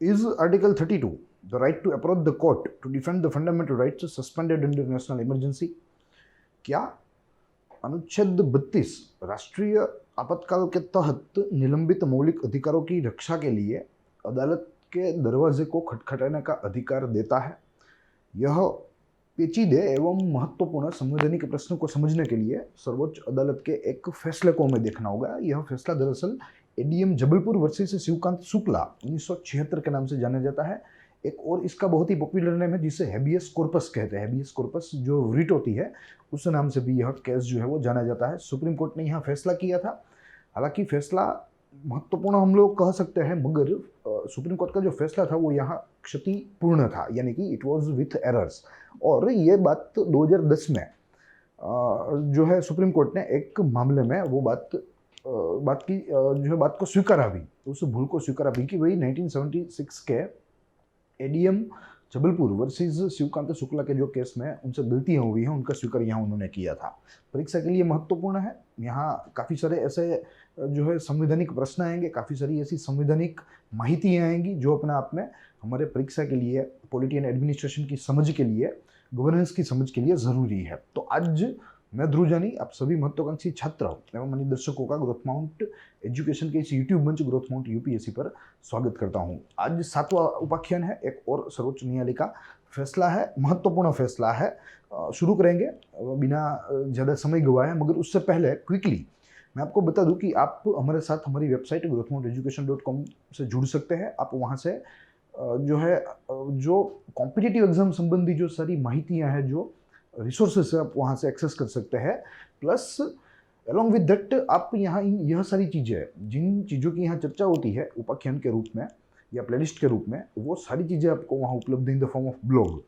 Is Article 32, the right to approach the court to defend the fundamental rights, suspended under national emergency? क्या अनुच्छेद 32 राष्ट्रीय आपातकाल के तहत निलंबित मौलिक अधिकारों की रक्षा के लिए अदालत के दरवाजे को खटखटाने का अधिकार देता है? यह पेचीदे एवं महत्वपूर्ण संवैधानिक प्रश्न को समझने के लिए सर्वोच्च अदालत के एक फैसले को हमें देखना होगा। यह फैसला दरअसल एडीएम जबलपुर वर्सेस शिवकांत शुक्ला 1976 के नाम से जाना जाता है। एक और इसका बहुत ही पॉपुलर नेम है जिसे हैबियस कॉर्पस कहते हैं। हैबियस कॉर्पस जो रिट होती है उस नाम से भी यह केस जो है वो जाना जाता है। सुप्रीम कोर्ट ने यहाँ फैसला किया था। हालांकि फैसला महत्वपूर्ण हम लोग कह सकते हैं, मगर सुप्रीम कोर्ट का जो फैसला था वो यहाँ क्षतिपूर्ण था, यानी कि इट वाज विथ एरर्स। और ये बात 2010 में जो है सुप्रीम कोर्ट ने एक मामले में वो बात को स्वीकारा भी, उस भूल को स्वीकारा भी कि वही 1976 के एडीएम जबलपुर वर्सेस शिवकांत शुक्ला के जो केस में उनसे गलतियां हुई हैं उनका स्वीकार यहाँ उन्होंने किया था। परीक्षा के लिए महत्वपूर्ण है। यहाँ काफ़ी सारे ऐसे जो है संवैधानिक प्रश्न आएंगे, काफ़ी सारी ऐसी संवैधानिक माहितियाँ आएंगी जो अपने आप में हमारे परीक्षा के लिए, पॉलिटी एंड एडमिनिस्ट्रेशन की समझ के लिए, गवर्नेंस की समझ के लिए ज़रूरी है। तो आज मैं ध्रुव जानी आप सभी महत्वाकांक्षी छात्र एवं अन्य दर्शकों का ग्रोथ माउंट एजुकेशन के इस यूट्यूब मंच ग्रोथ माउंट यूपीएससी पर स्वागत करता हूं। आज 7वां उपाख्यान है, एक और सर्वोच्च न्यायालय का फैसला है, महत्वपूर्ण फैसला है। शुरू करेंगे बिना ज़्यादा समय गवाए, मगर उससे पहले क्विकली मैं आपको बता दूं कि आप हमारे साथ हमारी वेबसाइट growthmounteducation.com से जुड़ सकते हैं। आप वहाँ से जो कॉम्पिटिटिव एग्जाम संबंधी जो सारी माहितियाँ हैं, जो रिसोर्सेस आप वहाँ से एक्सेस कर सकते हैं। प्लस अलॉन्ग विद दैट आप यहाँ यह सारी चीज़ें, जिन चीज़ों की यहाँ चर्चा होती है उपाख्यान के रूप में या प्लेलिस्ट के रूप में, वो सारी चीज़ें आपको वहाँ उपलब्ध in the form of blog.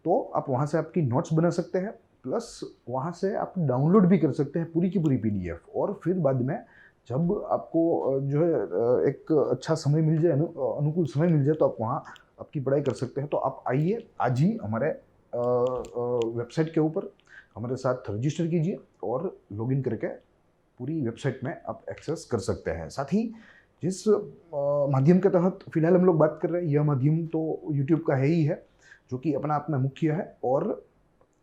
तो आप वहाँ से आपकी नोट्स बना सकते हैं, प्लस वहाँ से आप डाउनलोड भी कर सकते हैं पूरी की पूरी PDF। और फिर बाद में जब आपको जो है एक अच्छा समय मिल जाए, अनुकूल समय मिल जाए, तो आप वहाँ आपकी पढ़ाई कर सकते हैं। तो आप आइए आज ही हमारे वेबसाइट के ऊपर हमारे साथ रजिस्टर कीजिए और लॉगिन करके पूरी वेबसाइट में आप एक्सेस कर सकते हैं। साथ ही जिस माध्यम के तहत फिलहाल हम लोग बात कर रहे हैं, यह माध्यम तो यूट्यूब का है ही है, जो कि अपना आप में मुख्य है। और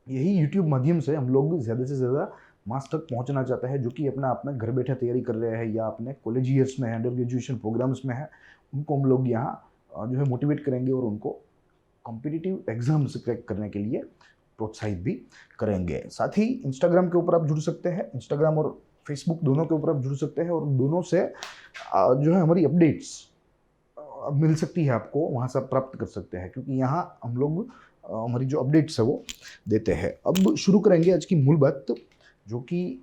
यही यूट्यूब माध्यम से हम लोग ज़्यादा से ज़्यादा मास तक पहुंचना चाहते हैं, जो कि अपना आप में घर बैठे तैयारी कर रहे हैं या अपने कॉलेज ईयर्स में है, अंडर ग्रेजुएशन प्रोग्राम्स में है, उनको हम लोग यहाँ जो है मोटिवेट करेंगे और उनको कॉम्पिटिटिव एग्जाम्स क्रैक करने के लिए प्रोत्साहित भी करेंगे। साथ ही इंस्टाग्राम के ऊपर आप जुड़ सकते हैं, इंस्टाग्राम और फेसबुक दोनों के ऊपर आप जुड़ सकते हैं, और दोनों से जो है हमारी अपडेट्स मिल सकती है आपको, वहाँ से आप प्राप्त कर सकते हैं, क्योंकि यहाँ हम लोग हमारी जो अपडेट्स है वो देते हैं। अब शुरू करेंगे आज की मूल बात, जो कि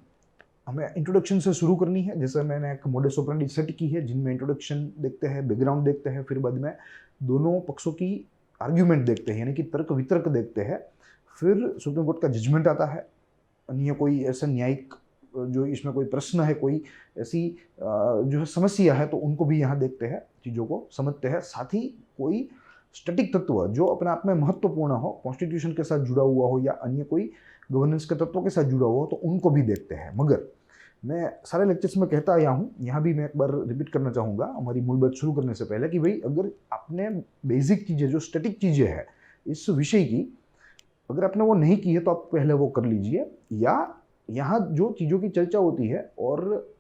हमें इंट्रोडक्शन से शुरू करनी है। जैसे मैंने एक मोडस ऑपरेंडी सेट की है, जिनमें इंट्रोडक्शन देखते हैं, बैकग्राउंड देखते हैं, फिर बाद में दोनों पक्षों की आर्ग्यूमेंट देखते हैं, यानी कि तर्क वितर्क देखते हैं, फिर सुप्रीम कोर्ट का जजमेंट आता है, अन्य कोई ऐसा न्यायिक जो इसमें कोई प्रश्न है, कोई ऐसी जो है समस्या है, तो उनको भी यहाँ देखते हैं, चीज़ों को समझते हैं। साथ ही कोई स्टैटिक तत्व जो अपने आप में महत्वपूर्ण हो, कॉन्स्टिट्यूशन के साथ जुड़ा हुआ हो या अन्य कोई गवर्नेंस के तत्वों के साथ जुड़ा हुआ हो, तो उनको भी देखते हैं। मगर मैं सारे लेक्चर्स में कहता आया हूँ, यहाँ भी मैं एक बार रिपीट करना चाहूँगा हमारी मूल बात शुरू करने से पहले, कि भाई अगर आपने बेसिक चीज़ें, जो स्टैटिक चीज़ें हैं इस विषय की, अगर आपने वो नहीं की है तो आप पहले वो कर लीजिए। या यहाँ जो चीज़ों की चर्चा होती है और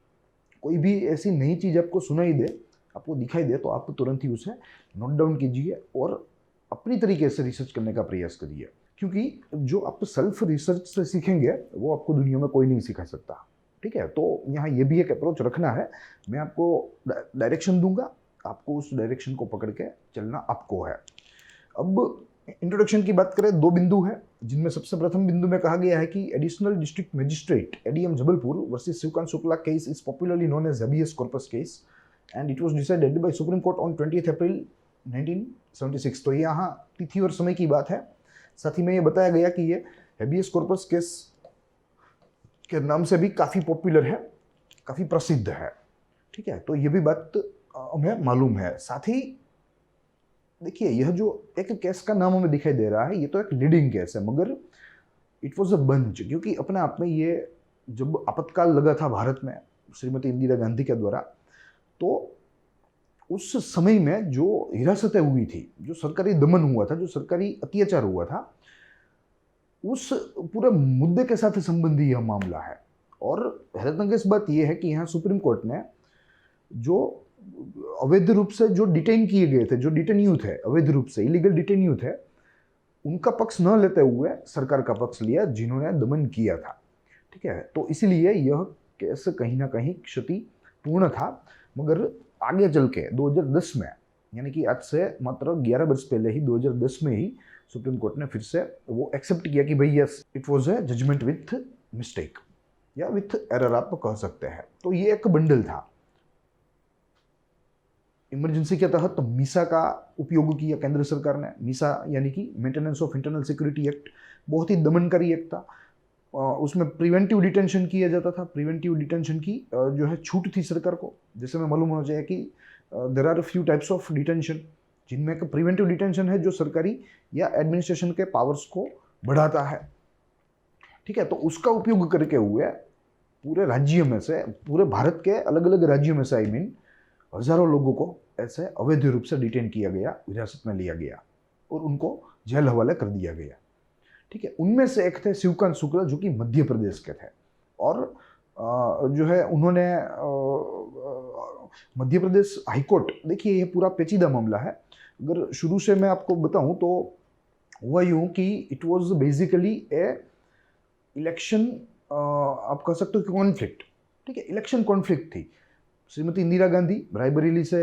कोई भी ऐसी नई चीज़ आपको सुनाई दे, आपको दिखाई दे, तो आप तुरंत ही उसे नोट डाउन कीजिए और अपनी तरीके से रिसर्च करने का प्रयास करिए, क्योंकि जो आप सेल्फ रिसर्च से सीखेंगे वो आपको दुनिया में कोई नहीं सिखा सकता। ठीक है, तो यहाँ ये भी एक अप्रोच रखना है। मैं आपको डायरेक्शन दूंगा, आपको उस डायरेक्शन को पकड़ के चलना आपको है। अब इंट्रोडक्शन की बात करें, 2 बिंदु है, जिनमें सबसे प्रथम बिंदु में कहा गया है कि additional district magistrate ADM Jabalpur versus Shivkant Shukla case is popularly known as habeas corpus case and it was decided by Supreme Court on 20 April 1976। तो यहाँ तिथि और समय की बात है। साथ ही में ये बताया गया कि ये हैबियस कॉर्पस केस के नाम से भी काफ़ी पॉपुलर है, काफ़ी प्रसिद्ध है। ठीक है, तो ये भी बात हमें मालूम है। साथ ही देखिए, यह जो एक केस का नाम हमें दिखाई दे रहा है, ये तो एक लीडिंग केस है, मगर इट वॉज अ बंच, क्योंकि अपने आप में ये जब आपातकाल लगा था भारत में श्रीमती इंदिरा गांधी के द्वारा, तो उस समय में जो हिरासतें हुई थी, जो सरकारी दमन हुआ था, जो सरकारी अत्याचार हुआ था, उस पूरे मुद्दे के साथ संबंधी यह मामला है। और हैरतअंगेज बात यह है कि यहाँ सुप्रीम कोर्ट ने जो अवैध रूप से जो डिटेन किए गए थे, जो डिटेन्यू थे, अवैध रूप से इलीगल डिटेन्यू थे, उनका पक्ष न लेते हुए सरकार का पक्ष लिया जिन्होंने दमन किया था। ठीक है, तो इसीलिए यह केस कहीं ना कहीं क्षतिपूर्ण था। मगर आगे चल के 2010 में, यानी कि आज से मात्र 11 वर्ष पहले ही 2010 में ही सुप्रीम कोर्ट ने फिर से वो एक्सेप्ट किया कि भाई yes, it was a judgement with mistake या विथ एरर आप कह सकते हैं। तो ये एक बंडल था। इमरजेंसी के तहत मीसा का उपयोग किया केंद्र सरकार ने। मीसा यानी कि maintenance of internal security act, बहुत ही दमनकारी एक्ट था। उसमें प्रिवेंटिव डिटेंशन किया जाता था। प्रिवेंटिव डिटेंशन की जो है छूट थी सरकार को। जैसे मैं मालूम होना चाहिए कि there are few types of detention, जिनमें एक प्रिवेंटिव डिटेंशन है जो सरकारी या एडमिनिस्ट्रेशन के पावर्स को बढ़ाता है। ठीक है, तो उसका उपयोग करके हुए पूरे राज्य में से, पूरे भारत के अलग अलग राज्यों में से हजारों लोगों को ऐसे अवैध रूप से डिटेन किया गया, हिरासत में लिया गया और उनको जेल हवाले कर दिया गया। ठीक है, उनमें से एक थे शिवकांत शुक्ला, जो कि मध्य प्रदेश के थे। और जो है उन्होंने मध्य प्रदेश हाईकोर्ट, देखिए ये पूरा पेचीदा मामला है। अगर शुरू से मैं आपको बताऊं तो हुआ यूं कि it was basically A election, आप कह सकते हो कि कॉन्फ्लिक्ट। ठीक है, इलेक्शन कॉन्फ्लिक्ट थी। श्रीमती इंदिरा गांधी रायबरेली से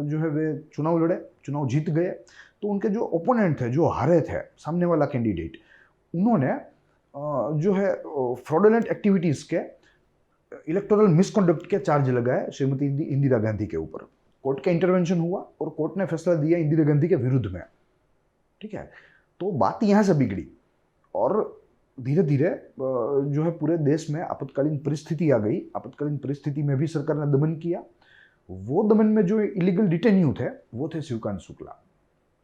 जो है वे चुनाव लड़े, चुनाव जीत गए। तो उनके जो ओपोनेंट थे, जो हारे थे, सामने वाला कैंडिडेट, उन्होंने जो है फ्रॉडुलेंट एक्टिविटीज़ के, इलेक्टोरल मिसकंडक्ट के चार्ज लगाए श्रीमती इंदिरा गांधी के ऊपर। कोर्ट का इंटरवेंशन हुआ और कोर्ट ने फैसला दिया इंदिरा गांधी के विरुद्ध में। ठीक है, तो बात यहाँ से बिगड़ी और धीरे धीरे जो है पूरे देश में आपातकालीन परिस्थिति आ गई। आपातकालीन परिस्थिति में भी सरकार ने दमन किया। वो दमन में जो इलीगल डिटेन्यू थे वो थे शिवकांत शुक्ला।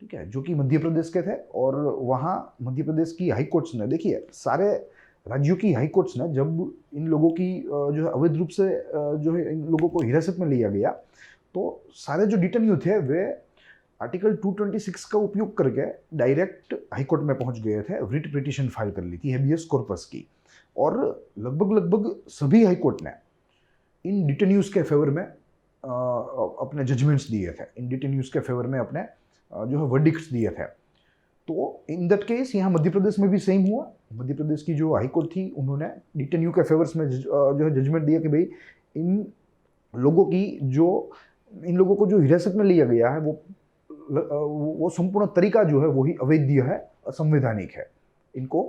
ठीक है, जो कि मध्य प्रदेश के थे। और वहाँ मध्य प्रदेश की हाई कोर्ट्स ने, देखिए सारे राज्यों की हाई कोर्ट्स ने जब इन लोगों की जो है अवैध रूप से जो है इन लोगों को हिरासत में लिया गया, तो सारे जो डिटेन्यू थे वे आर्टिकल 226 का उपयोग करके डायरेक्ट हाईकोर्ट में पहुंच गए थे। रिट पिटीशन फाइल कर ली थी हेबियस कॉर्पस की। और लगभग सभी हाईकोर्ट ने इन डिटेन्यूज के फेवर में अपने जजमेंट्स दिए थे। इन डिटेन्यूज के फेवर में अपने जो है वर्डिक्ट्स दिए थे। तो इन दैट केस यहाँ मध्य प्रदेश में भी सेम हुआ। मध्य प्रदेश की जो हाईकोर्ट थी उन्होंने डिटेन्यू के फेवर्स में जो है जजमेंट दिया कि भाई इन लोगों को जो हिरासत में लिया गया है वो संपूर्ण तरीका जो है वही अवैध है, असंवैधानिक है। इनको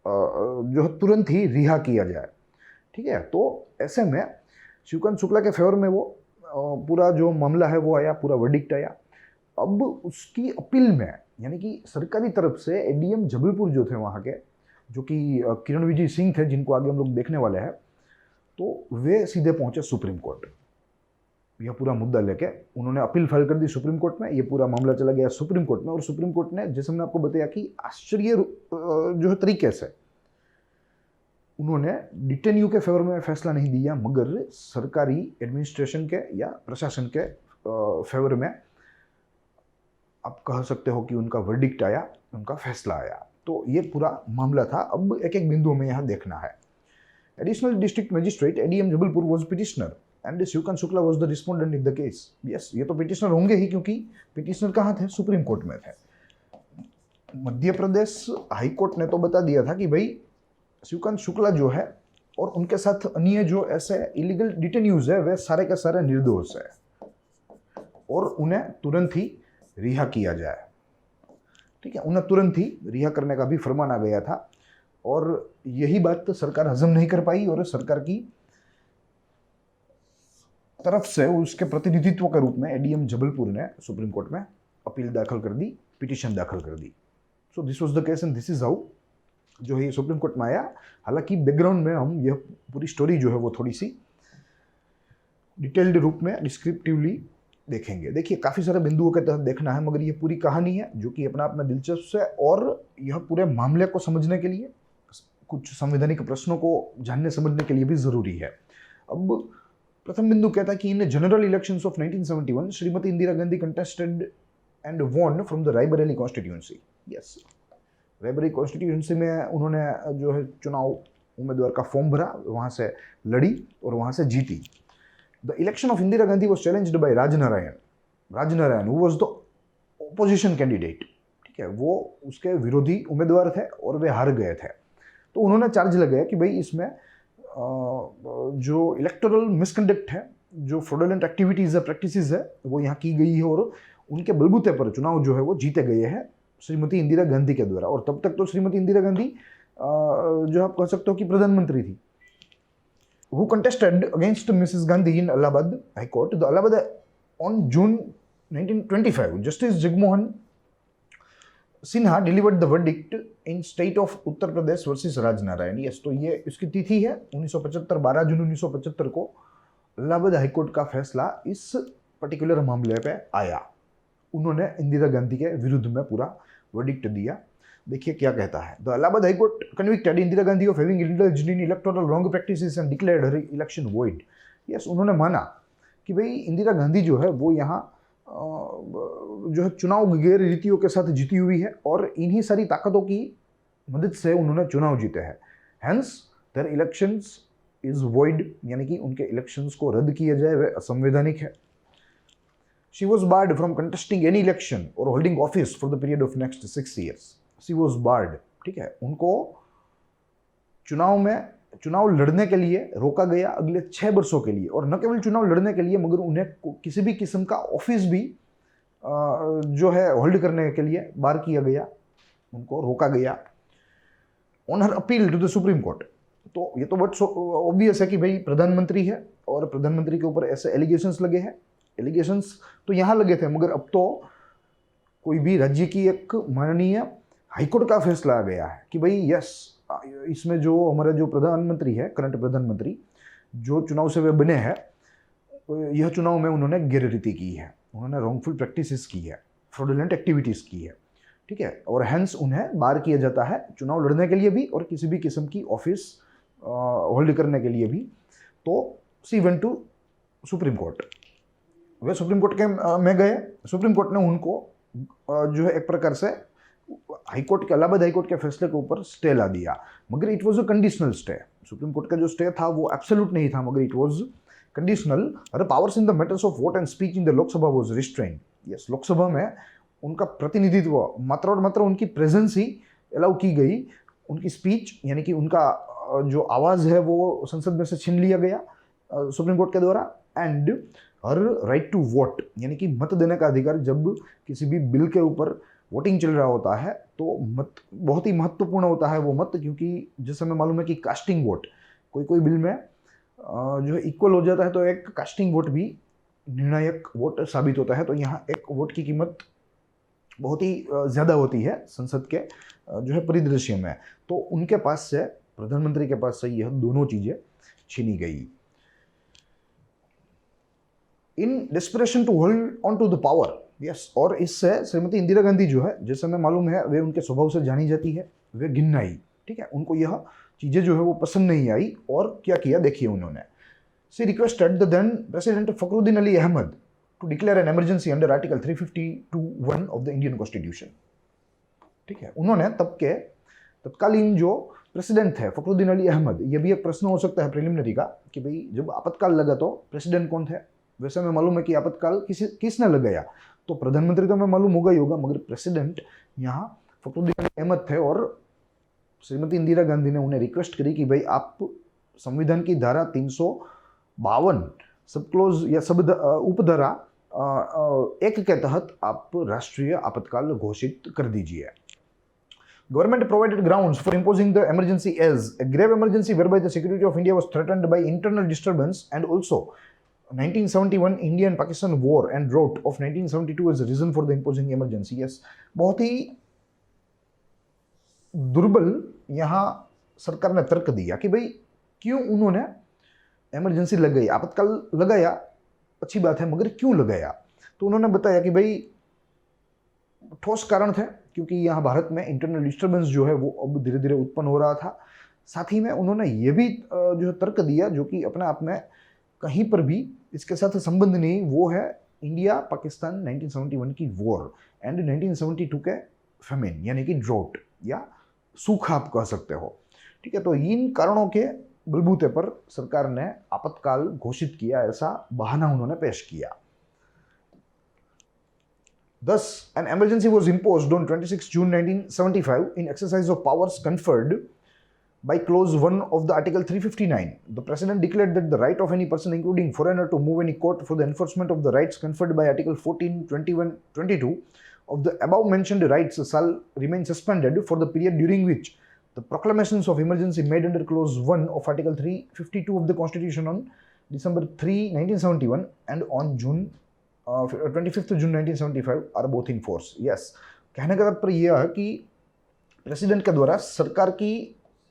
जो है तुरंत ही रिहा किया जाए। ठीक है, तो ऐसे में शिवकांत शुक्ला के फेवर में वो पूरा जो मामला है वो आया, पूरा वर्डिक्ट आया। अब उसकी अपील में, यानी कि सरकारी तरफ से एडीएम जबलपुर जो थे वहाँ के, जो कि किरण विजय सिंह थे, जिनको आगे हम लोग देखने वाले हैं, तो वे सीधे पहुंचे सुप्रीम कोर्ट। यह पूरा मुद्दा लेके उन्होंने अपील फाइल कर दी सुप्रीम कोर्ट में। ये पूरा मामला चला गया सुप्रीम कोर्ट में और सुप्रीम कोर्ट ने, जैसे मैंने आपको बताया कि आश्चर्य जो है तरीके से उन्होंने डिटेन्यू के फेवर में फैसला नहीं दिया, मगर सरकारी एडमिनिस्ट्रेशन के या प्रशासन के फेवर में आप कह सकते हो कि उनका वर्डिक्ट आया, उनका फैसला आया। तो ये पूरा मामला था। अब एक एक बिंदु में यहाँ देखना है। Additional district magistrate ADM Jabalpur was petitioner and Shivkant Shukla was the respondent in the case. Yes, ये तो पिटिशनर होंगे ही, क्योंकि पिटिशनर कहाँ थे? सुप्रीम कोर्ट में थे। मध्य प्रदेश हाई कोर्ट ने तो बता दिया था कि भाई शिवकांत शुक्ला जो है और उनके साथ अन्य जो ऐसे इलीगल डिटेन्यूज है वे सारे के सारे निर्दोष है और उन्हें तुरंत ही रिहा किया जाए। ठीक है, उन्हें तुरंत ही रिहा करने का भी फरमान आ गया था। और यही बात तो सरकार हजम नहीं कर पाई और सरकार की तरफ से उसके प्रतिनिधित्व के रूप में एडीएम जबलपुर ने सुप्रीम कोर्ट में अपील दाखिल कर दी, पिटीशन दाखिल कर दी। So this was the case and this is how जो है सुप्रीम कोर्ट में आया। हालांकि बैकग्राउंड में हम यह पूरी स्टोरी जो है वो थोड़ी सी डिटेल्ड रूप में डिस्क्रिप्टिवली देखेंगे। देखिए काफ़ी सारे बिंदुओं के तहत देखना है, मगर ये पूरी कहानी है जो कि अपना आप में दिलचस्प है और यह पूरे मामले को समझने के लिए, कुछ संवैधानिक प्रश्नों को जानने समझने के लिए भी ज़रूरी है। अब प्रथम बिंदु कहता है कि in general elections of 1971 Shrimati Indira Gandhi contested and won from the Raebareli constituency. Yes, Raebareli constituency में उन्होंने जो है चुनाव उम्मीदवार का फॉर्म भरा, वहां से लड़ी और वहां से जीती। The election of Indira Gandhi was challenged by Raj Narain who was the opposition candidate. ठीक है, वो उसके विरोधी उम्मीदवार थे और वे हार गए थे। तो उन्होंने चार्ज लगाया कि भाई इसमें जो इलेक्टोरल मिसकंडक्ट है, जो फ्रॉडुलेंट एक्टिविटीज़ है, प्रैक्टिसेस है, वो यहाँ की गई है और उनके बलबूते पर चुनाव जो है वो जीते गए हैं श्रीमती इंदिरा गांधी के द्वारा। और तब तक तो श्रीमती इंदिरा गांधी जो आप कह सकते हो कि प्रधानमंत्री थी। Who contested against Mrs. Gandhi in Allahabad High Court? The Allahabad on June 1925, Justice Jagmohan Sinha delivered the verdict in state of Uttar Pradesh versus Rajnarayan. Yes, तो ये इसकी तिथि है 1975, 12 जून 1975 को इलाहाबाद हाईकोर्ट का फैसला इस पर्टिकुलर मामले पे आया। उन्होंने इंदिरा गांधी के विरुद्ध में पूरा वर्डिक्ट दिया। देखिए क्या कहता है। The Allahabad high court convicted Indira Gandhi of having indulged in electoral wrong practices and declared her election void. Yes, उन्होंने माना कि भाई इंदिरा गांधी जो है वो यहाँ जो है चुनाव गैर रीतियों के साथ जीती हुई है और इन्हीं सारी ताकतों की मदद से उन्होंने चुनाव जीते हैं। Hence their elections is void, यानी कि उनके इलेक्शंस को रद्द किया जाए, वे असंवैधानिक है। She was barred from contesting any election और holding office for the period of next 6 years। She was barred, ठीक है, उनको चुनाव लड़ने के लिए रोका गया अगले 6 वर्षों के लिए। और न केवल चुनाव लड़ने के लिए मगर उन्हें किसी भी किस्म का ऑफिस भी जो है होल्ड करने के लिए बार किया गया, उनको रोका गया। On her appeal to the Supreme Court, तो ये तो बट ऑब्वियस है कि भाई प्रधानमंत्री है और प्रधानमंत्री के ऊपर ऐसे एलिगेशंस लगे हैं। एलिगेशंस तो यहाँ लगे थे मगर अब तो कोई भी राज्य की एक माननीय हाईकोर्ट का फैसला आ गया है कि भाई यस, इसमें जो हमारा जो प्रधानमंत्री है, करंट प्रधानमंत्री, जो चुनाव से वे बने हैं, यह चुनाव में उन्होंने गैररीति की है, उन्होंने रॉन्गफुल प्रैक्टिसेस की है, फ्रॉडुलेंट एक्टिविटीज़ की है। ठीक है, और हेंस उन्हें बार किया जाता है चुनाव लड़ने के लिए भी और किसी भी किस्म की ऑफिस होल्ड करने के लिए भी। तो she went to supreme court. वे सुप्रीम कोर्ट के में गए। सुप्रीम कोर्ट ने उनको जो है एक प्रकार से हाईकोर्ट के, इलाहाबाद हाईकोर्ट के फैसले के ऊपर स्टे ला दिया, मगर it was a conditional stay. Supreme court का जो स्टे था वो एब्सोल्यूट नहीं था, मगर इट वाज कंडीशनल। अरे powers in the matters of vote and speech in the Lok Sabha was restrained. Yes, Lok Sabha में उनका प्रतिनिधित्व मात्र और मात्र उनकी प्रेजेंस ही अलाउ की गई, उनकी स्पीच यानी कि उनका जो आवाज़ है वो संसद में से छीन लिया गया सुप्रीम कोर्ट के द्वारा। And her right to vote यानी कि मत देने का अधिकार, जब किसी भी बिल के ऊपर वोटिंग चल रहा होता है तो मत बहुत ही महत्वपूर्ण होता है वो मत, क्योंकि जैसे हमें मालूम है कि कास्टिंग वोट कोई बिल में जो है इक्वल हो जाता है तो एक कास्टिंग वोट भी निर्णायक वोट साबित होता है। तो यहाँ एक वोट की कीमत बहुत ही ज़्यादा होती है संसद के जो है परिदृश्य में। तो उनके पास से, प्रधानमंत्री के पास से यह दोनों चीज़ें छीनी गई। In desperation to hold on to the power, yes, और इससे श्रीमती इंदिरा गांधी जो है, जैसे हमें मालूम है, वे उनके स्वभाव से जानी जाती है, वे गिन्नाई, ठीक है, उनको यह चीज़ें जो है वो पसंद नहीं आई। और क्या किया देखिए उन्होंने। She requested the then president Fakhruddin Ali Ahmed to declare an emergency under article 352(1) of the Indian constitution. ठीक है, उन्होंने तत्कालीन जो प्रेसिडेंट थे फखरुद्दीन अली अहमद, ये भी एक प्रश्न हो सकता है प्रिलिमिनरी का कि भाई जब आपातकाल लगा तो प्रेसिडेंट कौन थे। वैसे हमें मालूम है कि आपातकाल किसने लगाया, तो प्रधानमंत्री तो हमें मालूम होगा ही होगा, मगर प्रेसिडेंट यहाँ फखरुद्दीन अली अहमद थे। और श्रीमती इंदिरा गांधी ने उन्हें रिक्वेस्ट करी कि भाई आप संविधान की धारा 352 सब क्लोज या सब उपधारा 1 के तहत आप राष्ट्रीय आपातकाल घोषित कर दीजिए। Government provided grounds for imposing the emergency as a grave emergency whereby the security of India was threatened by internal disturbance, and also 1971 India and Pakistan war and drought of 1972 as a reason for the imposing emergency. Yes, बहुत ही दुर्बल यहाँ सरकार ने तर्क दिया कि भाई क्यों उन्होंने इमरजेंसी लगाई, आपातकाल लगाया, अच्छी बात है, मगर क्यों लगाया। तो उन्होंने बताया कि भाई ठोस कारण थे, क्योंकि यहाँ भारत में इंटरनल डिस्टर्बेंस जो है वो अब धीरे धीरे उत्पन्न हो रहा था। साथ ही में उन्होंने ये भी जो तर्क दिया, जो कि अपने आप में कहीं पर भी इसके साथ संबंध नहीं। वो है इंडिया पाकिस्तान 1971 की वॉर एंड 1972 के फेमिन यानी कि ड्रोट या सूखा आप कह सकते हो। ठीक है, तो इन कारणों के बलबूते पर सरकार ने आपातकाल घोषित किया, ऐसा बहाना उन्होंने पेश किया। Thus, an emergency was imposed on 26 June 1975 in exercise of powers conferred by Clause 1 of the Article 359. The President declared that the right of any person, including foreigner, to move any court for the enforcement of the rights conferred by Article 14, 21, 22 of the above mentioned rights shall remain suspended for the period during which the proclamations of emergency made under Clause 1 of Article 352 of the Constitution on December 3, 1971 and on June 25th June 1975 are both in force. Yes, कहने का तात्पर्य यह है कि president के द्वारा सरकार की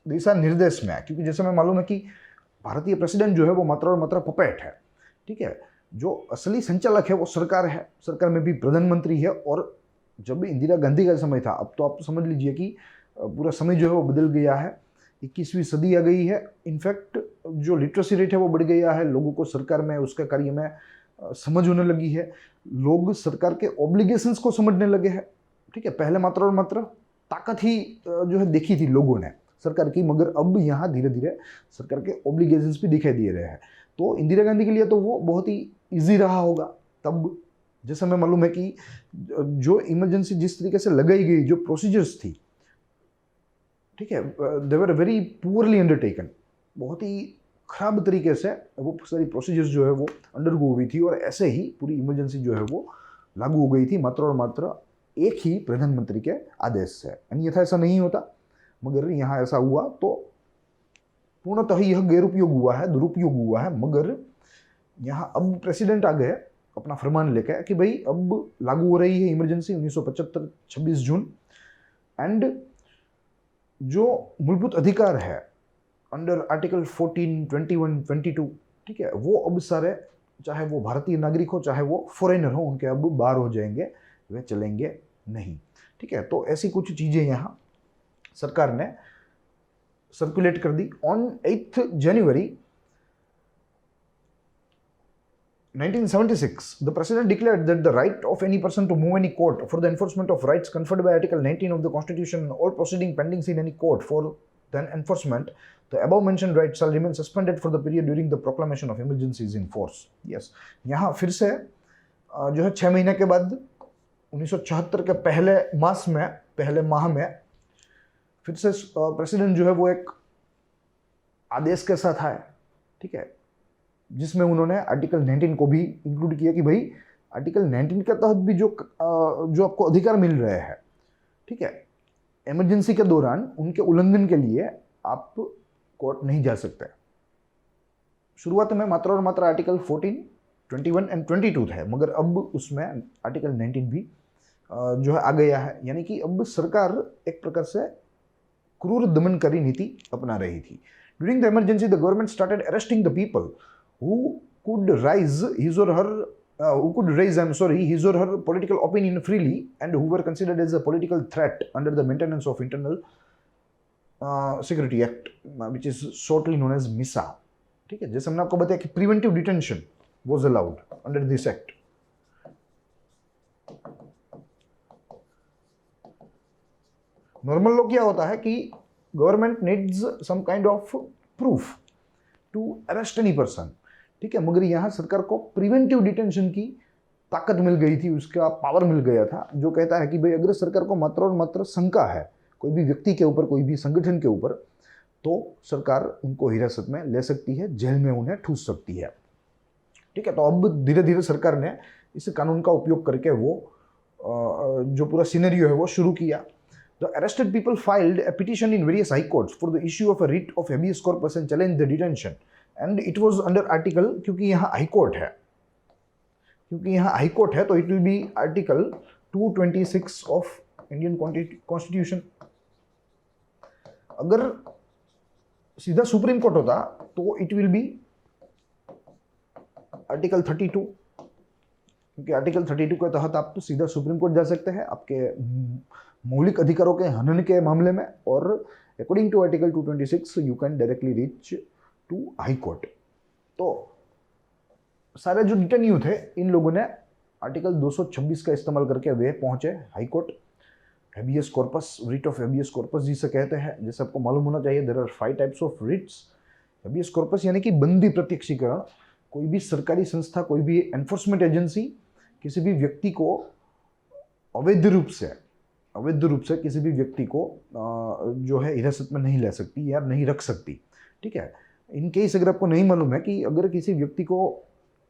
दिशा निर्देश में, क्योंकि जैसे हमें मालूम है कि भारतीय प्रेसिडेंट जो है वो मात्र और मात्र पपेट है। ठीक है, जो असली संचालक है वो सरकार है, सरकार में भी प्रधानमंत्री है। और जब इंदिरा गांधी का समय था, अब तो आप समझ लीजिए कि पूरा समय जो है वो बदल गया है, 21वीं सदी आ गई है। इनफैक्ट जो लिटरेसी रेट है वो बढ़ गया है, लोगों को सरकार में उसके कार्य में समझ होने लगी है, लोग सरकार के ऑब्लिगेशंस को समझने लगे हैं। ठीक है, पहले मात्र और मात्र ताकत ही जो है देखी थी लोगों ने सरकार की, मगर अब यहाँ धीरे धीरे सरकार के ऑब्लिगेशंस भी दिखाई दे रहे हैं। तो इंदिरा गांधी के लिए तो वो बहुत ही इजी रहा होगा तब, जैसे हमें मालूम है कि जो इमरजेंसी जिस तरीके से लगाई गई, जो प्रोसीजर्स थी, ठीक है, दे वर वेरी पुअरली अंडरटेकन, बहुत ही खराब तरीके से वो सारी प्रोसीजर्स जो है वो अंडरगो हुई थी, और ऐसे ही पूरी इमरजेंसी जो है वो लागू हो गई थी मात्र और मात्र एक ही प्रधानमंत्री के आदेश से। अन्यथा ऐसा नहीं होता, मगर यहाँ ऐसा हुआ तो पूर्णतः यह गैरुपयोग हुआ है, दुरुपयोग हुआ है। मगर यहाँ अब प्रेसिडेंट आ गए अपना फरमान लेकर कि भाई अब लागू हो रही है इमरजेंसी 1975 26 जून, एंड जो मूलभूत अधिकार है अंडर आर्टिकल 14, 21, 22, ठीक है, वो अब सारे, चाहे वो भारतीय नागरिक हो चाहे वो फॉरेनर हो, उनके अब बाहर हो जाएंगे, वे चलेंगे नहीं। ठीक है, तो ऐसी कुछ चीज़ें यहाँ सरकार ने सर्कुलेट कर दी। On 8 January 1976, the President declared that the right of any person to move any court for the enforcement of rights conferred by Article 19 of the Constitution and all proceeding pending in any court for the enforcement, the above mentioned rights shall remain suspended for the period during the proclamation of emergencies in force. Yes, यहाँ फिर से जो है 6 महीने के बाद 1974 के पहले माह में फिर से प्रेसिडेंट जो है वो एक आदेश के साथ आए। ठीक है, जिसमें उन्होंने आर्टिकल 19 को भी इंक्लूड किया कि भाई आर्टिकल 19 के तहत भी जो आपको अधिकार मिल रहे हैं, ठीक है, इमरजेंसी के दौरान उनके उल्लंघन के लिए आप कोर्ट नहीं जा सकते। शुरुआत में मात्र और मात्र आर्टिकल 14, 21 एंड 22 थे, मगर अब उसमें आर्टिकल 19 भी जो है आ गया है। यानी कि अब सरकार एक प्रकार से क्रूर दमनकारी नीति अपना रही थी। During the emergency the government started arresting the people who could raise his or her political opinion freely and who were considered as a political threat under the Maintenance of Internal Security Act, which is shortly known as MISA. ठीक है, जैसे हमने आपको बताया कि preventive detention was allowed under this act. Normal law क्या होता है कि government needs some kind of proof to arrest any person. ठीक है, मगर यहाँ सरकार को प्रिवेंटिव डिटेंशन की ताकत मिल गई थी, उसका पावर मिल गया था, जो कहता है कि भाई अगर सरकार को मात्र और मात्र शंका है कोई भी व्यक्ति के ऊपर, कोई भी संगठन के ऊपर, तो सरकार उनको हिरासत में ले सकती है, जेल में उन्हें ठूस सकती है। ठीक है, तो अब धीरे धीरे सरकार ने इस कानून का उपयोग करके वो जो पूरा सिनेरियो है वो शुरू किया। The arrested people filed a petition in various high courts for the issue of a writ of habeas corpus and challenged the detention. And it was under article, क्योंकि यहाँ हाई कोर्ट है, तो it will be article 226 of Indian Constitution. अगर सीधा supreme court होता तो it will be article 32, क्योंकि article 32 के तहत आप तो सीधा सुप्रीम कोर्ट जा सकते हैं आपके मौलिक अधिकारों के हनन के मामले में, और according to article 226 you can directly reach to High Court. तो सारे जो डिटेन्यू थे इन लोगों ने आर्टिकल 226 का इस्तेमाल करके वे पहुंचे High Court. Habeas corpus, writ of habeas corpus जिसे कहते हैं, जैसे आपको मालूम होना चाहिए there are 5 types of writs. Habeas corpus यानी कि बंदी प्रत्यक्षीकरण। कोई भी सरकारी संस्था, कोई भी एनफोर्समेंट एजेंसी किसी भी व्यक्ति को अवैध रूप से किसी भी व्यक्ति को जो है हिरासत में नहीं ले सकती या नहीं रख सकती। ठीक है, इन केस अगर आपको नहीं मालूम है कि अगर किसी व्यक्ति को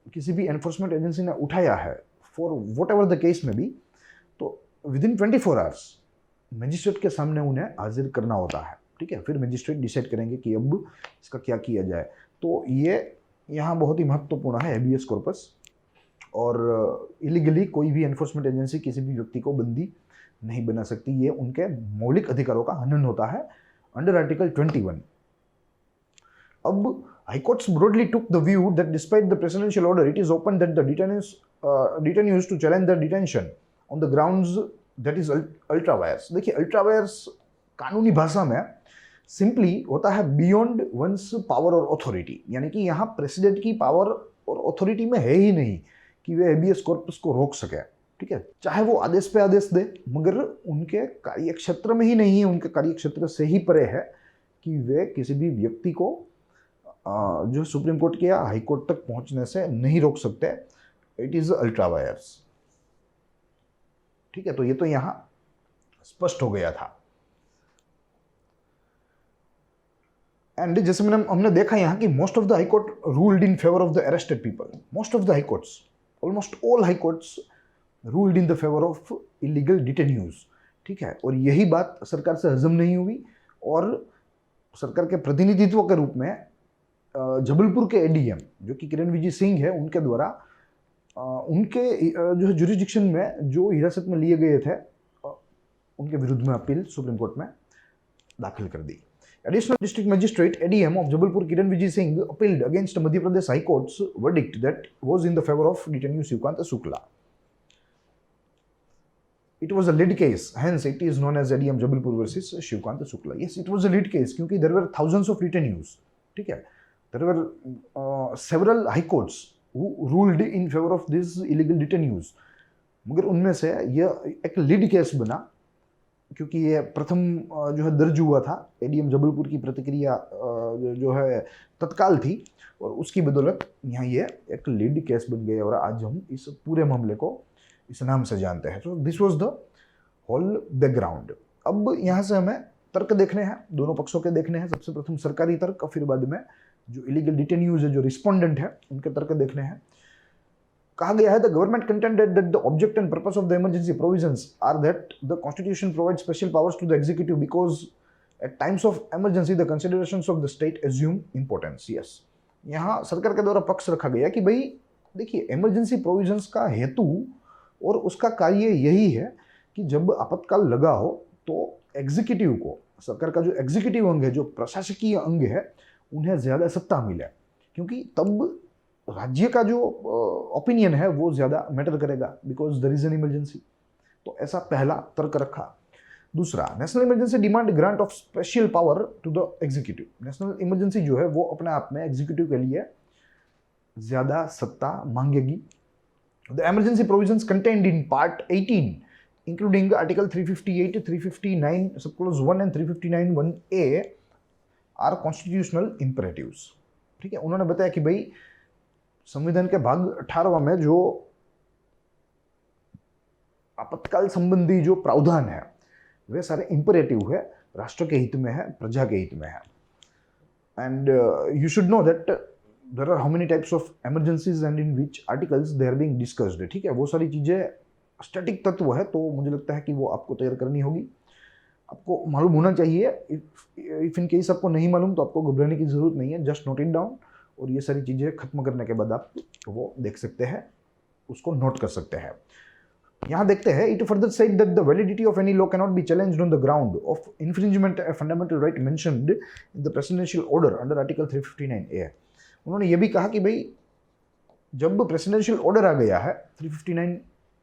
किसी भी एनफोर्समेंट एजेंसी ने उठाया है for what ever the case में भी, तो विद इन 24 आवर्स मजिस्ट्रेट के सामने उन्हें हाजिर करना होता है। ठीक है, फिर मजिस्ट्रेट डिसाइड करेंगे कि अब इसका क्या किया जाए। तो ये यहाँ बहुत ही महत्वपूर्ण है हेबियस कॉर्पस। और इलीगली कोई भी एनफोर्समेंट एजेंसी किसी भी व्यक्ति को बंदी नहीं बना सकती। ये उनके मौलिक अधिकारों का हनन होता है अंडर आर्टिकल 21। अब High Courts broadly took the view that despite the presidential order, it is open that the detainees to challenge the detention on the grounds that is ultra vires। देखिए अल्ट्रा वायर्स कानूनी भाषा में simply होता है beyond once power और authority, यानी कि यहाँ प्रेसिडेंट की पावर और अथॉरिटी में है ही नहीं कि वे हेबियस कॉर्पस को रोक सके। ठीक है, चाहे वो आदेश पे आदेश दे, मगर उनके कार्यक्षेत्र में ही नहीं है, उनके कार्यक्षेत्र से ही परे है कि वे किसी भी व्यक्ति को जो सुप्रीम कोर्ट के या हाई कोर्ट तक पहुंचने से नहीं रोक सकते। It is ultra vires. ठीक है, तो ये तो यहां स्पष्ट हो गया था। एंड जैसे हमने देखा यहां कि most of the high court ruled in favour of the arrested people. Most of the high courts, almost all high courts ruled in the favour of illegal detenues. ठीक है, और यही बात सरकार से हजम नहीं हुई और सरकार के प्रतिनिधित्व के रूप में जबलपुर के एडीएम जो कि किरण विजय सिंह है, उनके द्वारा उनके जो जुरिडिक्शन में जो हिरासत में लिए गए थे उनके विरुद्ध में अपील सुप्रीम कोर्ट में दाखिल कर दी। Additional district magistrate ADM of Jabalpur Kiran Vijay Singh appealed against Madhya Pradesh high court's verdict that was in the favour of detenue Shivkant Shukla. It was a lead case, hence it is known as ADM Jabalpur versus Shivkant Shukla. Yes, it was a lead case क्योंकि there were thousands of detainees. ठीक है, there were several high courts who ruled in favor of these illegal detainees. मगर उनमें से यह एक lead case बना क्योंकि ये प्रथम जो है दर्ज हुआ था। एडीएम जबलपुर की प्रतिक्रिया जो है तत्काल थी और उसकी बदौलत यहाँ ये एक लीड केस बन गया और आज हम इस पूरे मामले को इस नाम से जानते हैं। तो this was the whole background. अब यहाँ से हमें तर्क देखने हैं, दोनों पक्षों के देखने हैं। सबसे प्रथम सरकारी तर्क, फिर बाद में जो इलीगल डिटेन्यूज है, जो रिस्पोंडेंट है, उनके तर्क देखने हैं। कहा गया है the government contended that the object and purpose of the emergency provisions are that the constitution provide special powers to the executive because at times of emergency the considerations of the state assume importance. Yes, यहाँ सरकार के द्वारा पक्ष रखा गया कि भाई देखिए इमरजेंसी प्रोविजंस का हेतु और उसका कार्य यही है कि जब आपातकाल लगा हो तो एग्जीक्यूटिव को, सरकार का जो एग्जीक्यूटिव अंग है, जो प्रशासकीय अंग है, उन्हें ज़्यादा सत्ता मिले, क्योंकि तब राज्य का जो ओपिनियन है वो ज़्यादा मैटर करेगा because there is an emergency. तो ऐसा पहला तर्क रखा। दूसरा, national emergency demand grant of special power to the executive. National emergency जो है वो अपने आप में एग्जीक्यूटिव के लिए ज़्यादा सत्ता मांगेगी। The emergency provisions contained in Part 18, including Article 358, 359, Subclause 1 and 359 1A, are constitutional imperatives। ठीक है, उन्होंने बताया कि भाई संविधान के भाग 18वां में जो आपातकाल संबंधी जो प्रावधान है वे सारे इंपरेटिव है, राष्ट्र के हित में है, प्रजा के हित में है। And you should know that there are how many types of emergencies and in which articles they are being discussed। ठीक है, वो सारी चीज़ें स्टैटिक तत्व है, तो मुझे लगता है कि वो आपको तैयार करनी होगी, आपको मालूम होना चाहिए। इफ इन केस आपको नहीं मालूम तो आपको घबराने की जरूरत नहीं है, जस्ट नोट इट डाउन और ये सारी चीज़ें खत्म करने के बाद आप वो देख सकते हैं, उसको नोट कर सकते हैं। यहाँ देखते हैं, it further said that the validity of any law can not be challenged on the ground of infringement of fundamental right mentioned in the presidential order under article 359A। उन्होंने ये भी कहा कि भाई जब प्रेसिडेंशियल ऑर्डर आ गया है 359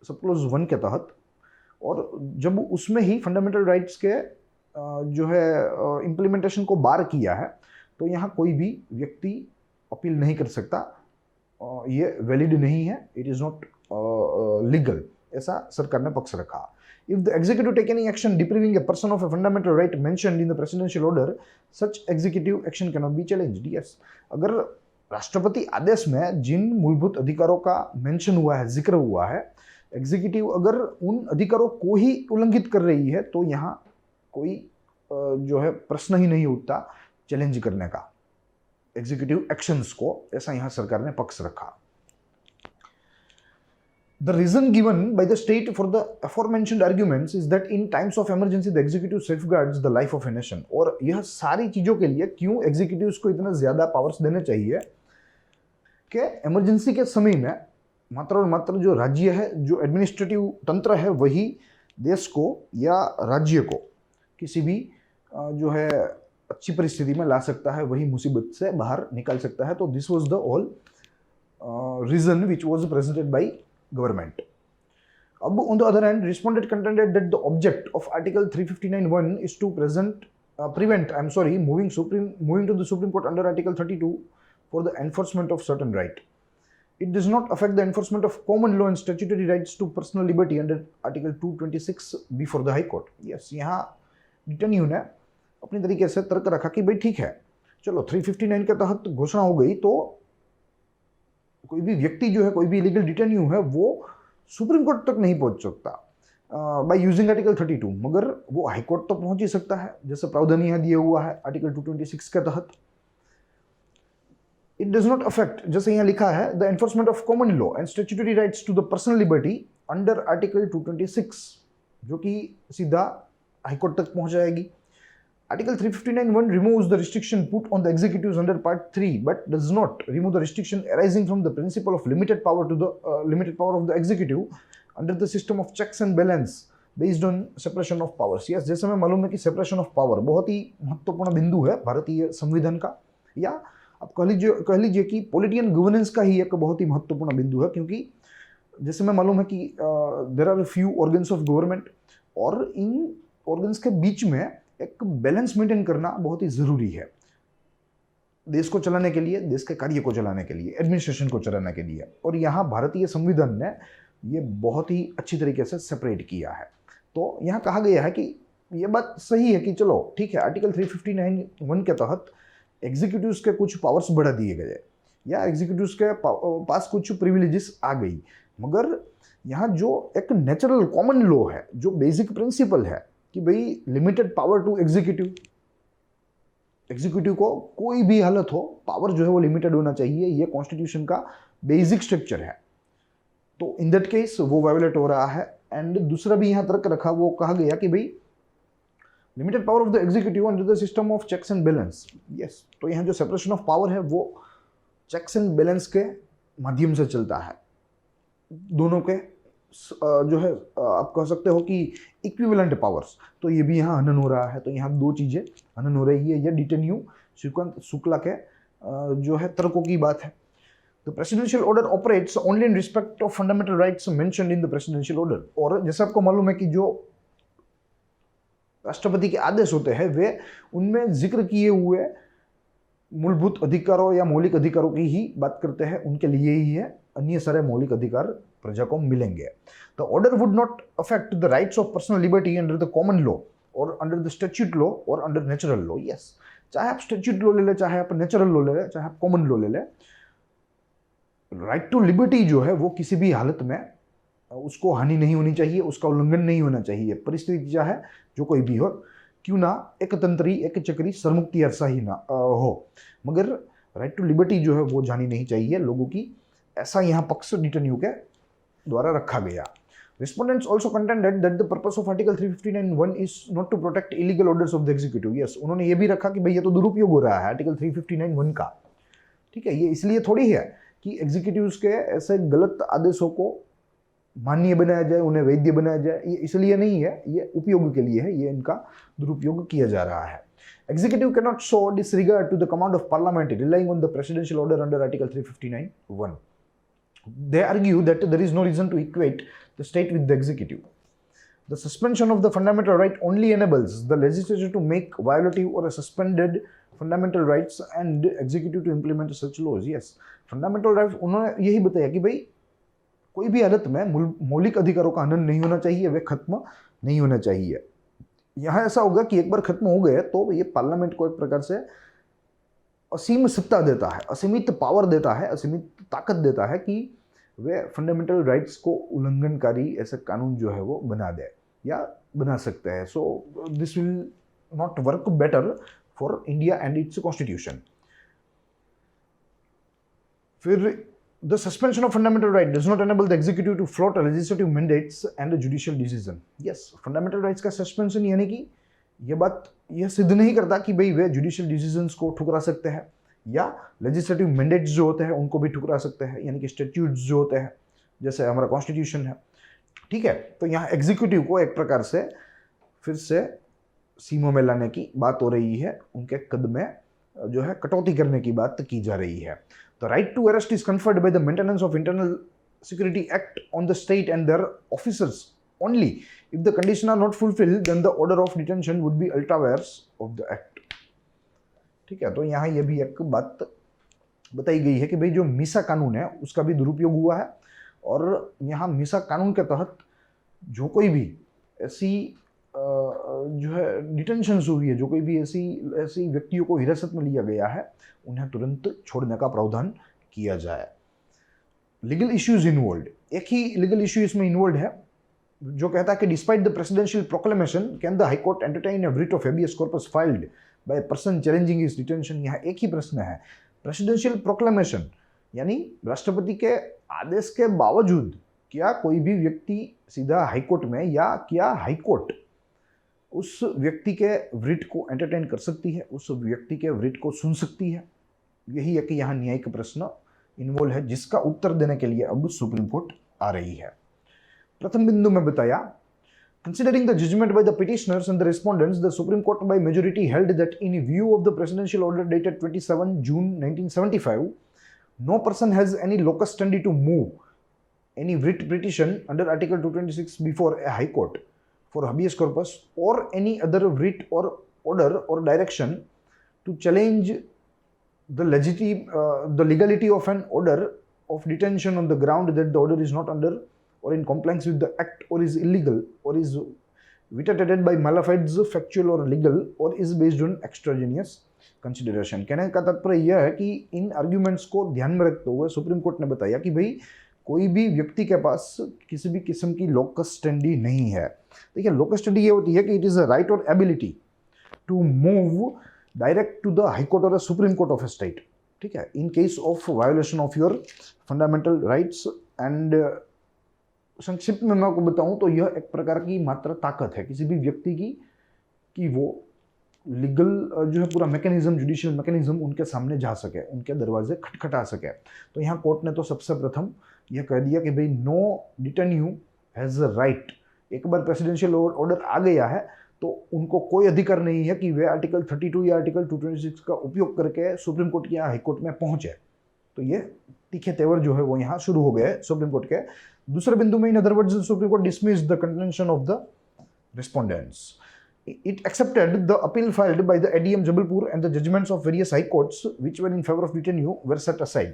सबक्लोज 1 के तहत और जब उसमें ही फंडामेंटल राइट्स के जो है इम्प्लीमेंटेशन को बार किया है, तो यहाँ कोई भी व्यक्ति अपील नहीं कर सकता ये वैलिड नहीं है, इट इज़ नॉट लीगल, ऐसा सरकार ने पक्ष रखा. If the executive take any action depriving a person of a fundamental right mentioned in the presidential order, such executive action cannot be challenged. Yes, अगर राष्ट्रपति आदेश में जिन मूलभूत अधिकारों का मेंशन हुआ है, जिक्र हुआ है, एग्जीक्यूटिव अगर उन अधिकारों को ही उल्लंघित कर रही है तो यहाँ कोई जो है प्रश्न ही नहीं उठता चैलेंज करने का एग्जीक्यूटिव एक्शंस को, ऐसा यहाँ सरकार ने पक्ष रखा. The reason given by the state for the aforementioned arguments is that in times of emergency the executive safeguards the life of a nation. और यह सारी चीज़ों के लिए क्यों एग्जीक्यूटिव्स को इतना ज़्यादा पावर्स देने चाहिए कि इमरजेंसी के समय में मात्र और मात्र जो राज्य है, जो एडमिनिस्ट्रेटिव तंत्र है, वही देश को या राज्य को किसी भी जो है अच्छी परिस्थिति में ला सकता है, वही मुसीबत से बाहर निकाल सकता है. तो this was the all reason which was presented by government. Abu, on the other hand, respondent contended that the object of Article 359(1) is to prevent moving to the Supreme Court under Article 32 for the enforcement of certain right. It does not affect the enforcement of common law and statutory rights to personal liberty under Article 226 before the High Court. Yes, यहाँ डिटेन्यू ने अपनी तरीके से तर्क रखा कि भाई ठीक है, चलो 359 के तहत घोषणा हो गई तो कोई भी व्यक्ति जो है, कोई भी इलीगल डिटेन्यू है, वो सुप्रीम कोर्ट तक नहीं पहुंच सकता बाय यूजिंग आर्टिकल 32, मगर वो हाई कोर्ट तक पहुंच ही सकता है, जैसे प्रावधान यहाँ दिया हुआ है आर्टिकल 226 के तहत. इट डज नॉट अफेक्ट, जैसे यहाँ लिखा है, the enforcement of common law and statutory rights to the personal liberty under article 226, जो कि सीधा हाई कोर्ट तक पहुंच जाएगी. Article 359(1) removes the restriction put on the executives under Part 3, but does not remove the restriction arising from the principle of limited power of the executive under the system of checks and balance based on separation of powers. Yes, जैसे हमें मालूम है कि separation of power बहुत ही महत्वपूर्ण बिंदु है भारतीय संविधान का, या आप कह लीजिए कि पॉलिटिकल गवर्नेंस का ही एक बहुत ही महत्वपूर्ण बिंदु है, क्योंकि जैसे हमें मालूम है कि there are few organs of government, और इन ऑर्गन्स के बीच में एक बैलेंस मेंटेन करना बहुत ही ज़रूरी है देश को चलाने के लिए, देश के कार्य को चलाने के लिए, एडमिनिस्ट्रेशन को चलाने के लिए. और यहाँ भारतीय संविधान ने ये बहुत ही अच्छी तरीके से सेपरेट किया है. तो यहाँ कहा गया है कि ये बात सही है कि चलो ठीक है, आर्टिकल 359(1) के तहत एग्जीक्यूटिव्स के कुछ पावर्स बढ़ा दिए गए या एग्जीक्यूटिव्स के पास कुछ प्रिविलेजेस आ गई, मगर यहाँ जो एक नेचुरल कॉमन लॉ है, जो बेसिक प्रिंसिपल है कि भाई लिमिटेड पावर टू एग्जीक्यूटिव को कोई भी हालत हो, पावर जो है वो लिमिटेड होना चाहिए, ये कॉन्स्टिट्यूशन का बेसिक स्ट्रक्चर है. तो इन दैट केस वो वायोलेट हो रहा है. एंड दूसरा भी यहाँ तर्क रखा, वो कहा गया कि भाई limited power of the executive under the system of checks and balance. Yes, तो यहाँ जो सेपरेशन ऑफ पावर है वो चेक्स एंड बैलेंस के माध्यम से चलता है. दोनों के जो है आप कह सकते हो कि इक्विवेलेंट पावर्स, तो ये भी यहाँ हनन हो रहा है. तो यहाँ दो चीज़ें हनन हो रही है. ये डिटेन्यू श्रीकांत शुक्ला के जो है तर्कों की बात है. The presidential order operates only in respect of fundamental rights mentioned in the presidential order. और जैसे आपको मालूम है कि जो राष्ट्रपति के आदेश होते हैं वे उनमें जिक्र किए हुए मूलभूत अधिकारों या मौलिक अधिकारों की ही बात करते हैं, उनके लिए ही है. अन्य सारे मौलिक अधिकार प्रजा को मिलेंगे. The order would not affect the rights of personal liberty under the common law और अंडर द स्टैट्यूट लॉ और अंडर नेचुरल लॉ. यस, चाहे आप स्टैट्यूट लॉ ले लें, चाहे आप नेचुरल लॉ ले लें, चाहे आप कॉमन लॉ ले लें, राइट टू लिबर्टी जो है वो किसी भी हालत में उसको हानि नहीं होनी चाहिए, उसका उल्लंघन नहीं होना चाहिए. परिस्थिति चाहे जो कोई भी हो, क्यों ना एक तंत्री एक चक्री सरमुक्ति अरसा ही ना हो, मगर राइट टू लिबर्टी जो है वो जानी नहीं चाहिए लोगों की. ऐसा यहाँ पक्ष डिटेन्यू के द्वारा रखा गया. Respondents also contended that the purpose of Article 359(1) is not to protect illegal orders of the executive. Yes, उन्होंने ये भी रखा कि भाई ये तो दुरुपयोग हो रहा है आर्टिकल 359(1) का. ठीक है, ये इसलिए थोड़ी है कि एग्जीक्यूटिव्स के ऐसे गलत आदेशों को मान्य बनाया जाए, उन्हें वैध बनाया जाए, ये इसलिए नहीं है, ये उपयोग के लिए है, ये इनका दुरुपयोग किया जा रहा है. Executive cannot show disregard to the command of Parliament relying on the presidential order under Article 359(1). They argue that there is no reason to equate the state with the executive. The suspension of the fundamental right only enables the legislature to make violative or suspended fundamental rights and executive to implement such laws. Yes, fundamental rights उन्होंने यही बताया कि भाई कोई भी हालत में मौलिक अधिकारों का हनन नहीं होना चाहिए, वे खत्म नहीं होना चाहिए। यहाँ ऐसा होगा कि एक बार खत्म हो गए तो ये पार्लियामेंट को एक प्रकार से असीम सत्ता देता है, असीमित पावर देता है, असीमित ताकत देता है कि वे फंडामेंटल राइट्स को उल्लंघनकारी ऐसे कानून जो है वो बना दे या बना सकते हैं। So this will not work better for India and it's constitution. फिर the suspension of fundamental right does not enable the executive to float legislative mandates and a judicial decision। yes, fundamental rights का suspension यानी कि ये बात यह सिद्ध नहीं करता कि भाई वे जुडिशियल डिसीजंस को ठुकरा सकते हैं या लेजिस्लेटिव मैंडेट्स जो होते हैं उनको भी ठुकरा सकते हैं, यानी कि स्टैट्यूट्स जो होते हैं जैसे हमारा कॉन्स्टिट्यूशन है। ठीक है, तो यहाँ एग्जीक्यूटिव को एक प्रकार से फिर से सीमों में लाने की बात हो रही है, उनके कद में जो है कटौती करने की बात की जा रही है। The right to arrest is conferred by the Maintenance of Internal Security Act on the state and their officers only. If the conditions are not fulfilled, then the order of detention would be ultra vires of the act। ठीक है, तो यहाँ ये भी एक बात बताई गई है कि भाई जो मीसा कानून है उसका भी दुरुपयोग हुआ है, और यहाँ मीसा कानून के तहत जो कोई भी ऐसी जो है डिटेंशंस हुई है, जो कोई भी ऐसी व्यक्तियों को हिरासत में लिया गया है, उन्हें तुरंत छोड़ने का प्रावधान किया जाए। लीगल इश्यूज इन्वॉल्व, एक ही लीगल इश्यू इसमें इन्वॉल्व है जो कहता है कि despite the presidential proclamation can the high court entertain a writ of habeas corpus filed by person challenging his detention. यहाँ एक ही प्रश्न है, प्रेसिडेंशियल प्रोक्लेमेशन यानी राष्ट्रपति के आदेश के बावजूद क्या कोई भी व्यक्ति सीधा हाईकोर्ट में या क्या हाईकोर्ट उस व्यक्ति के रिट को एंटरटेन कर सकती है, उस व्यक्ति के रिट को सुन सकती है? यही है कि यहाँ न्यायिक प्रश्न इन्वॉल्व है जिसका उत्तर देने के लिए अब सुप्रीम कोर्ट आ रही है। प्रथम बिंदु में बताया, considering the judgment by the petitioners and the respondents, the Supreme Court by majority held that in view of the presidential order dated 27 June 1975, no person has any locus standi to move any writ petition under Article 226 before a High Court for habeas corpus or any other writ or order or direction to challenge the legality of an order of detention on the ground that the order is not under or in compliance with the act or is illegal or is vitiated by malafides factual or legal or is based on extraneous consideration। कहने का तात्पर्य यह है कि इन arguments को ध्यान में रखते हुए सुप्रीम कोर्ट ने बताया कि भाई कोई भी व्यक्ति के पास किसी भी किस्म की लोकस स्टैंडी नहीं है। देखिए, लोकस स्टैंडी ये होती है कि इट इज़ अ राइट और ability to move direct to the high court और supreme court of a state. ठीक है, in case of violation of your fundamental rights and संक्षिप्त में मैं आपको बताऊं तो यह एक प्रकार की मात्र ताकत है किसी भी व्यक्ति की कि वो लीगल जो है पूरा मैकेनिज्म, जुडिशियल मैकेनिज्म उनके सामने जा सके, उनके दरवाजे खटखटा सके। तो यहाँ कोर्ट ने तो सबसे प्रथम यह कह दिया कि भाई नो डिटेन्यू हैज़ अ राइट। एक बार प्रेसिडेंशियल ऑर्डर आ गया है तो उनको कोई अधिकार नहीं है कि वे आर्टिकल 32 या आर्टिकल 226 का उपयोग करके सुप्रीम कोर्ट या हाई कोर्ट में पहुंचे। तो ये तीखे तेवर जो है वो यहाँ शुरू हो गए सुप्रीम कोर्ट के। दूसरे बिंदु में, in other words, supreme court dismiss the contention of the respondents. It accepted the appeal filed by the ADM Jabalpur and the judgments of various high courts which were in favor of detenue were set aside।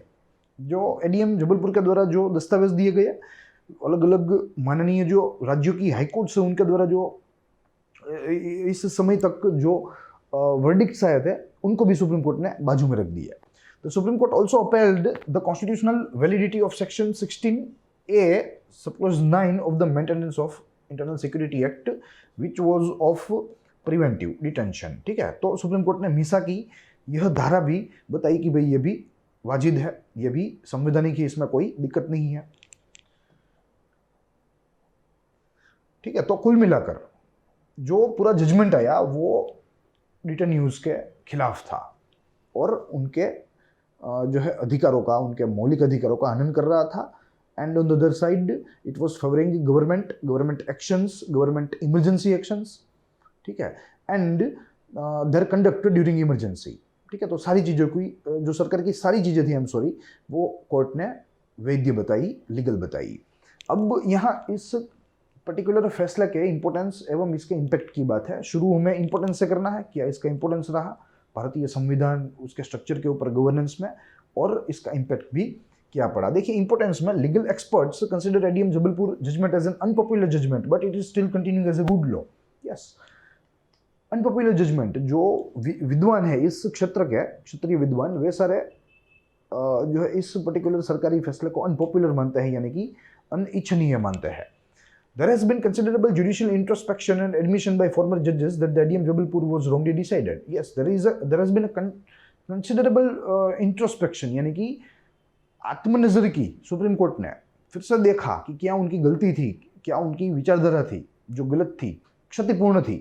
जो ADM Jabalpur के द्वारा जो दस्तावेज दिए गए, अलग अलग माननीय जो राज्यों की हाई कोर्ट्स है उनके द्वारा जो इस समय तक जो वर्डिक्ट्स आए थे उनको भी सुप्रीम कोर्ट ने बाजू में रख दिया। The Supreme Court also upheld the constitutional validity of Section 16A, Subclause 9 of the Maintenance of Internal Security Act, which was of preventive detention। ठीक है, तो सुप्रीम कोर्ट ने मीसा की यह धारा भी बताई कि भाई ये भी वाजिद है, ये भी संवैधानिक है, इसमें कोई दिक्कत नहीं है। ठीक है, तो कुल मिलाकर जो पूरा जजमेंट आया वो डिटेन्यूज के खिलाफ था और उनके जो है अधिकारों का, उनके मौलिक अधिकारों का हनन कर रहा था। And on the other side, it was favoring government actions, government emergency actions, ठीक है, and their conduct during emergency। ठीक है, तो सारी चीज़ों की जो सरकार की सारी चीज़ें थी, वो कोर्ट ने वैध बताई, लीगल बताई। अब यहाँ इस पर्टिकुलर फैसले के इम्पोर्टेंस एवं इसके इम्पैक्ट की बात है। शुरू में इम्पोर्टेंस से करना है, क्या इसका इम्पोर्टेंस रहा, भारतीय संविधान, उसके स्ट्रक्चर के ऊपर, गवर्नेंस में, और इसका इम्पैक्ट भी क्या पड़ा। देखिए इंपोर्टेंस में, legal experts consider ADM Jabalpur judgement as an unpopular judgement but it is still continuing as a good law. Yes, unpopular judgement, जो विद्वान है इस क्षेत्र के, क्षेत्रीय विद्वान, वे सारे जो है इस पर्टिकुलर सरकारी फैसले को अनपॉपुलर मानते हैं, यानी कि अनिच्छनीय मानते हैं। There has been considerable judicial introspection and admission by former judges that the ADM Jabalpur was wrongly decided. Yes, there has been a considerable introspection, यानी कि आत्मनजर की सुप्रीम कोर्ट ने, फिर से देखा कि क्या उनकी गलती थी, क्या उनकी विचारधारा थी जो गलत थी, क्षतिपूर्ण थी,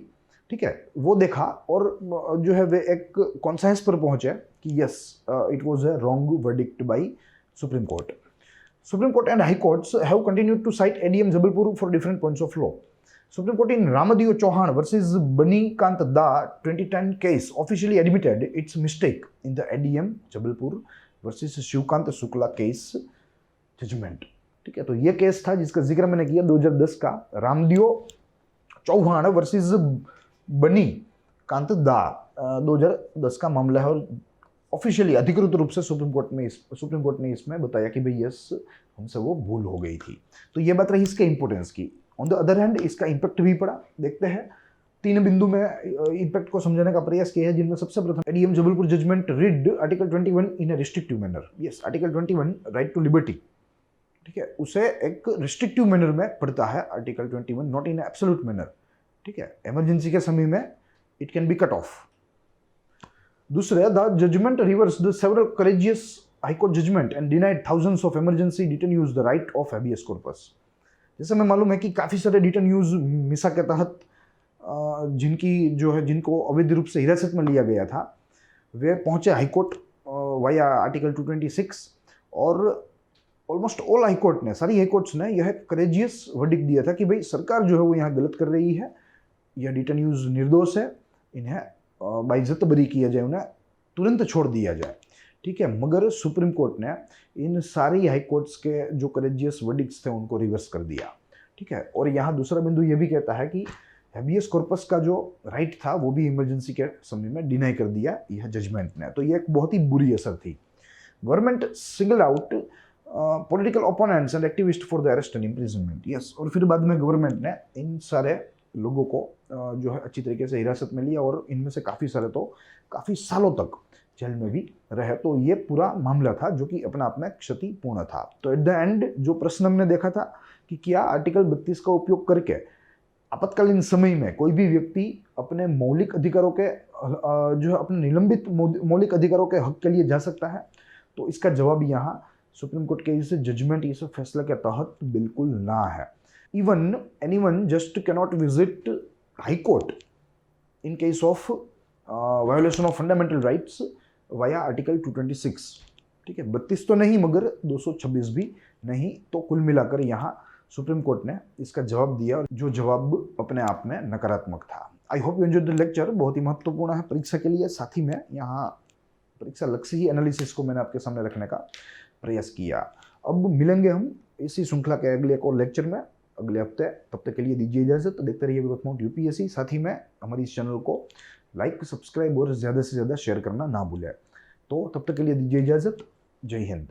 ठीक है, वो देखा, और जो है वे एक कॉन्सेंस पर पहुंचे कि yes, it was a wrong verdict by Supreme Court. Supreme Court and High Courts have continued to cite ADM Jabalpur for different points of law. Supreme Court in Ramadeo Chauhan versus Bani Kant Da 2010 case officially admitted its mistake in the ADM Jabalpur versus Shivkant Shukla case judgment. ठीक है, तो ये case था जिसका जिक्र मैंने किया 2010 का, रामदियो चौहान वर्सेस बनी कांत दा 2010 का मामला है, और ऑफिशियली अधिकृत रूप से सुप्रीम कोर्ट ने इसमें बताया कि भाई यस, हमसे वो भूल हो गई थी। तो ये बात रही इसके इंपोर्टेंस की। ऑन द अदर हैंड इसका इम्पैक्ट भी पड़ा। देखते हैं, 3 बिंदु में इम्पैक्ट को समझने का प्रयास किया है, जिनमें सबसे प्रथम ADM Jabalpur judgment read article 21 in a restrictive manner. Yes, article 21 right to liberty, ठीक है, उसे एक रिस्ट्रिक्टिव मैनर में पढ़ता है article 21, not in absolute manner. ठीक है, इमरजेंसी के समय में it can be cut off. दूसरे, the judgment reverse the several courageous high court judgment and denied thousands of emergency detenues the right of habeas corpus. जैसे हमें मालूम है कि काफ़ी सारे डिटेन्यूज मिसा के तहत जिनको अवैध रूप से हिरासत में लिया गया था, वे पहुंचे हाईकोर्ट वाया आर्टिकल 226, और ऑलमोस्ट ऑल हाईकोर्ट ने, सारी हाईकोर्ट्स ने यह करेजियस वर्डिक्ट दिया था कि भाई सरकार जो है वो यहाँ गलत कर रही है, यह डिटेन्यूज निर्दोष है, इन्हें बाइज्जत बरी किया जाए, उन्हें तुरंत छोड़ दिया जाए। ठीक है, मगर सुप्रीम कोर्ट ने इन सारी हाई कोर्ट्स के जो करेजियस वर्डिक्ट्स थे उनको रिवर्स कर दिया। ठीक है, और यहाँ दूसरा बिंदु ये भी कहता है कि हैबियस कॉर्पस का जो राइट था वो भी इमरजेंसी के समय में डिनाई कर दिया यह जजमेंट ने। तो ये एक बहुत ही बुरी असर थी। Government single out political opponents and activist for the arrest and imprisonment. Yes, और फिर बाद में गवर्नमेंट ने इन सारे लोगों को जो है अच्छी तरीके से हिरासत में लिया, और इनमें से काफ़ी सारे तो काफ़ी सालों तक जेल में भी रहे। तो ये पूरा मामला था जो कि अपने आप में क्षतिपूर्ण था। तो एट द एंड जो प्रश्न हमने देखा था कि क्या आर्टिकल 32 का उपयोग करके आपातकालीन समय में कोई भी व्यक्ति अपने मौलिक अधिकारों के जो है अपने निलंबित मौलिक अधिकारों के हक के लिए जा सकता है, तो इसका जवाब यहाँ सुप्रीम कोर्ट के इस जजमेंट, इस फैसले के तहत बिल्कुल ना है। Even anyone just cannot visit High Court in case of violation of fundamental rights via Article 226। ठीक है, 32 तो नहीं मगर 226 भी नहीं। तो कुल मिलाकर यहाँ सुप्रीम कोर्ट ने इसका जवाब दिया, और जो जवाब अपने आप में नकारात्मक था। I hope you enjoyed the lecture. बहुत ही महत्वपूर्ण है परीक्षा के लिए, साथ ही में यहाँ परीक्षा लक्ष्य ही एनालिसिस को मैंने आपके सामने रखने का प्रयास किया। अब मिलेंगे हम इसी श्रृंखला के अगले एक और लेक्चर में अगले हफ्ते। तब तक के लिए दीजिए इजाजत। देखते रहिए ग्रोथ माउंट यूपीएससी। साथ ही में हमारी इस चैनल को लाइक, सब्सक्राइब और ज़्यादा से ज़्यादा शेयर करना ना भूलें। तो तब तक के लिए दीजिए इजाजत। जय हिंद।